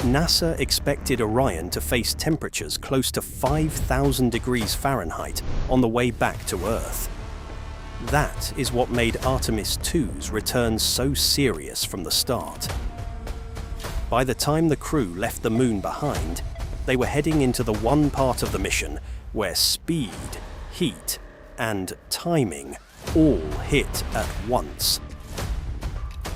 NASA expected Orion to face temperatures close to 5,000 degrees Fahrenheit on the way back to Earth. That is what made Artemis II's return so serious from the start. By the time the crew left the moon behind, they were heading into the one part of the mission where speed, heat, and timing all hit at once.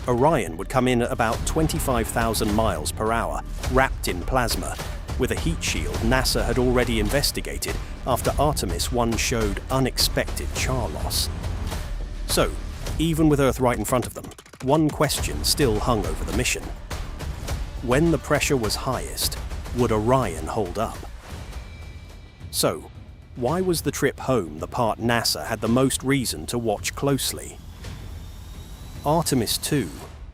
Orion would come in at about 25,000 miles per hour, wrapped in plasma, with a heat shield NASA had already investigated after Artemis I showed unexpected char loss. So, even with Earth right in front of them, one question still hung over the mission. When the pressure was highest, would Orion hold up? So, why was the trip home the part NASA had the most reason to watch closely? Artemis II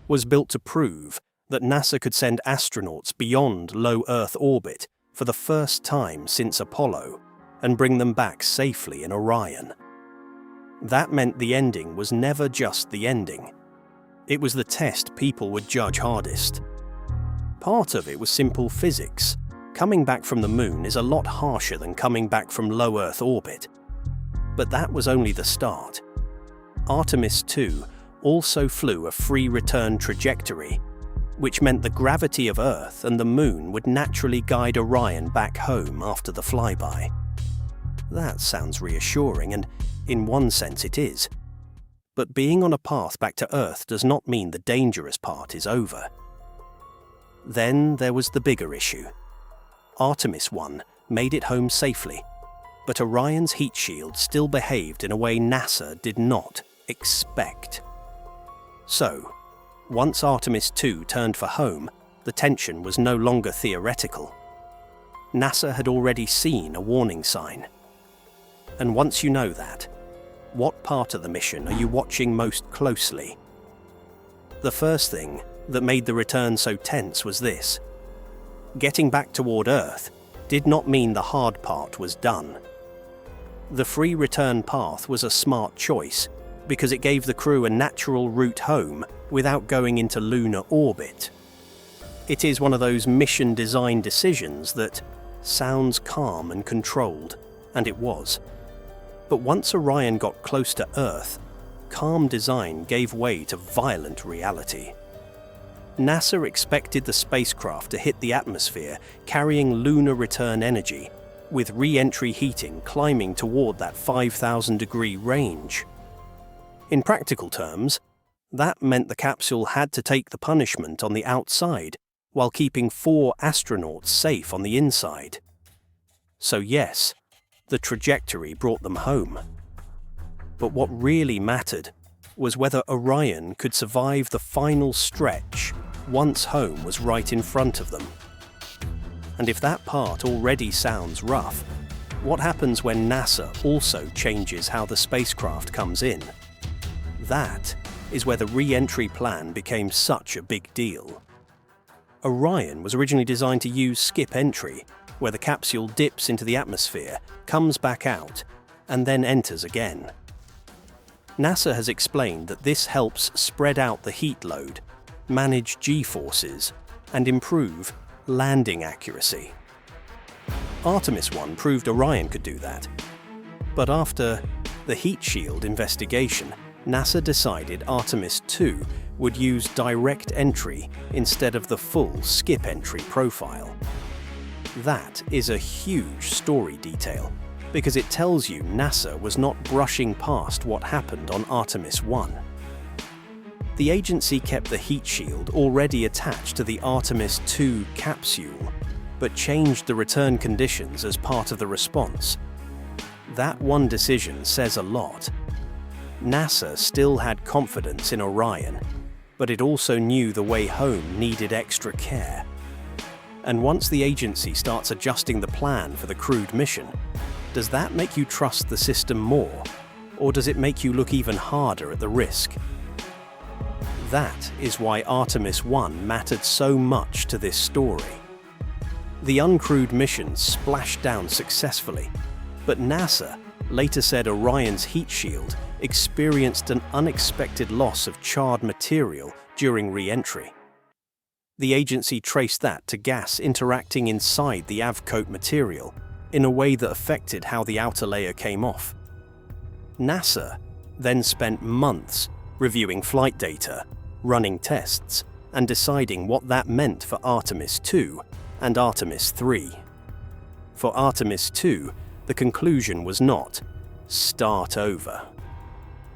was built to prove that NASA could send astronauts beyond low Earth orbit for the first time since Apollo and bring them back safely in Orion. That meant the ending was never just the ending. It was the test people would judge hardest. Part of it was simple physics. Coming back from the moon is a lot harsher than coming back from low Earth orbit. But that was only the start. Artemis II also flew a free return trajectory, which meant the gravity of Earth and the moon would naturally guide Orion back home after the flyby. That sounds reassuring, and in one sense it is. But being on a path back to Earth does not mean the dangerous part is over. Then there was the bigger issue. Artemis I made it home safely, but Orion's heat shield still behaved in a way NASA did not expect. So, once Artemis II turned for home, the tension was no longer theoretical. NASA had already seen a warning sign. And once you know that, what part of the mission are you watching most closely? The first thing that made the return so tense was this. Getting back toward Earth did not mean the hard part was done. The free return path was a smart choice because it gave the crew a natural route home without going into lunar orbit. It is one of those mission design decisions that sounds calm and controlled, and it was. But once Orion got close to Earth, calm design gave way to violent reality. NASA expected the spacecraft to hit the atmosphere carrying lunar return energy, with re-entry heating climbing toward that 5,000 degree range. In practical terms, that meant the capsule had to take the punishment on the outside while keeping 4 astronauts safe on the inside. So yes, the trajectory brought them home. But what really mattered was whether Orion could survive the final stretch once home was right in front of them. And if that part already sounds rough, what happens when NASA also changes how the spacecraft comes in? That is where the re-entry plan became such a big deal. Orion was originally designed to use skip entry, where the capsule dips into the atmosphere, comes back out, and then enters again. NASA has explained that this helps spread out the heat load, manage G-forces, and improve landing accuracy. Artemis I proved Orion could do that. But after the heat shield investigation, NASA decided Artemis II would use direct entry instead of the full skip entry profile. That is a huge story detail, because it tells you NASA was not brushing past what happened on Artemis I. The agency kept the heat shield already attached to the Artemis II capsule, but changed the return conditions as part of the response. That one decision says a lot. NASA still had confidence in Orion, but it also knew the way home needed extra care. And once the agency starts adjusting the plan for the crewed mission, does that make you trust the system more, or does it make you look even harder at the risk? That is why Artemis I mattered so much to this story. The uncrewed mission splashed down successfully, but NASA later said Orion's heat shield experienced an unexpected loss of charred material during re-entry. The agency traced that to gas interacting inside the AVCoat material in a way that affected how the outer layer came off. NASA then spent months reviewing flight data, running tests, and deciding what that meant for Artemis II and Artemis III. For Artemis II, the conclusion was not start over.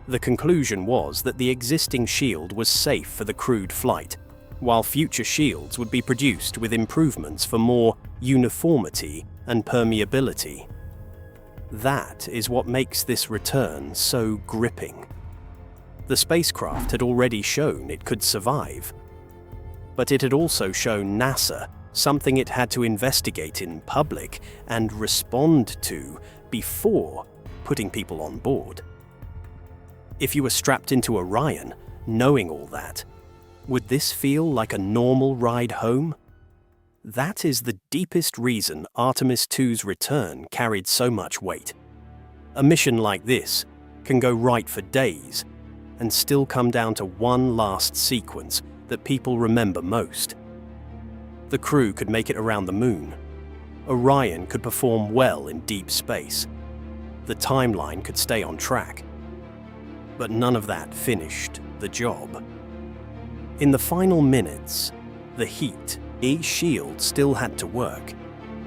The conclusion was that the existing shield was safe for the crewed flight, while future shields would be produced with improvements for more uniformity and permeability. That is what makes this return so gripping. The spacecraft had already shown it could survive, but it had also shown NASA something it had to investigate in public and respond to before putting people on board. If you were strapped into Orion, knowing all that, would this feel like a normal ride home? That is the deepest reason Artemis II's return carried so much weight. A mission like this can go right for days and still come down to one last sequence that people remember most. The crew could make it around the moon. Orion could perform well in deep space. The timeline could stay on track. But none of that finished the job. In the final minutes, the heat shield still had to work,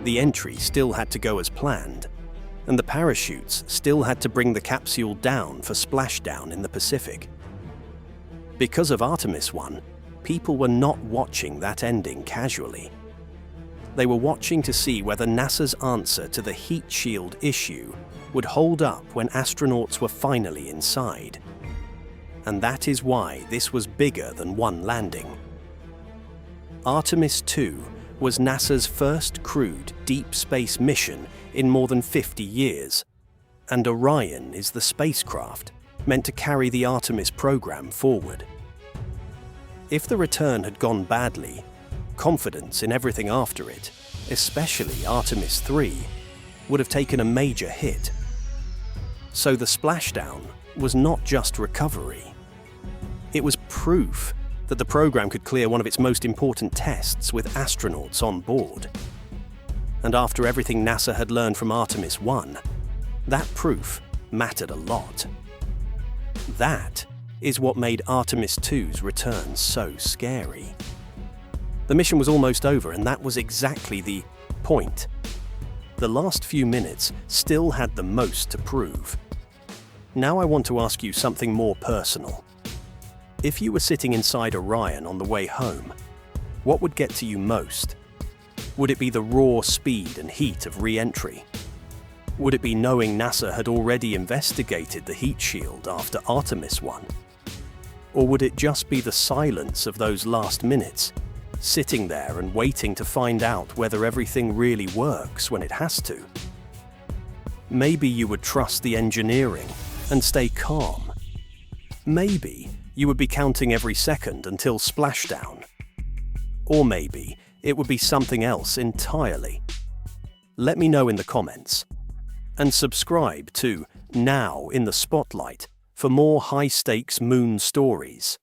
the entry still had to go as planned, and the parachutes still had to bring the capsule down for splashdown in the Pacific. Because of Artemis I, people were not watching that ending casually. They were watching to see whether NASA's answer to the heat shield issue would hold up when astronauts were finally inside. And that is why this was bigger than one landing. Artemis II was NASA's first crewed deep space mission in more than 50 years, and Orion is the spacecraft meant to carry the Artemis program forward. If the return had gone badly, confidence in everything after it, especially Artemis III, would have taken a major hit. So the splashdown was not just recovery. It was proof that the program could clear one of its most important tests with astronauts on board. And after everything NASA had learned from Artemis I, that proof mattered a lot. That is what made Artemis II's return so scary. The mission was almost over, and that was exactly the point. The last few minutes still had the most to prove. Now I want to ask you something more personal. If you were sitting inside Orion on the way home, what would get to you most? Would it be the raw speed and heat of re-entry? Would it be knowing NASA had already investigated the heat shield after Artemis I? Or would it just be the silence of those last minutes, sitting there and waiting to find out whether everything really works when it has to? Maybe you would trust the engineering and stay calm. Maybe you would be counting every second until splashdown. Or maybe it would be something else entirely. Let me know in the comments. And subscribe to Now in the Spotlight for more high-stakes moon stories.